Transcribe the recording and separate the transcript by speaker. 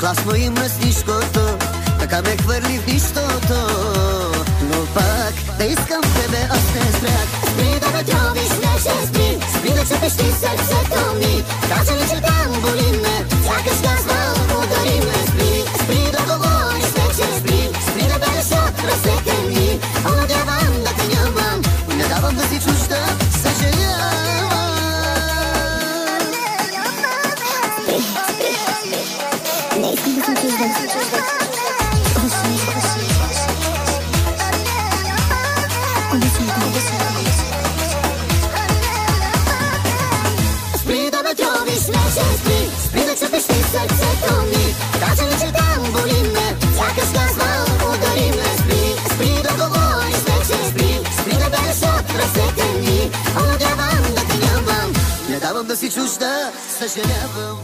Speaker 1: Властно и мръснишкото, така ме хвърли в нищото. Но пак да искам тебе, аз не спрях.
Speaker 2: Спри да ме тровиш, не ще спри. Спри да чепещи сърцето ми. Кажа ли, че там боли ме, сякаш казвам, удари ме. Спри, спри да говориш, вече спри. Спри да береш от ръцете ми. Надявам да те нямам,
Speaker 1: не давам да си чужда, съжалявам.
Speaker 2: Не искам да съм чужда. Спри да ме тровиш, не ще спри. Спри да чепещи сърцето ми. Кажа ли, че там боли ме, сякаш казвам, удари ме. Спри, спри да говориш, вече спри. Спри да береш от ръцете ми. Надявам да те нямам,
Speaker 1: не давам да си чужда, съжалявам.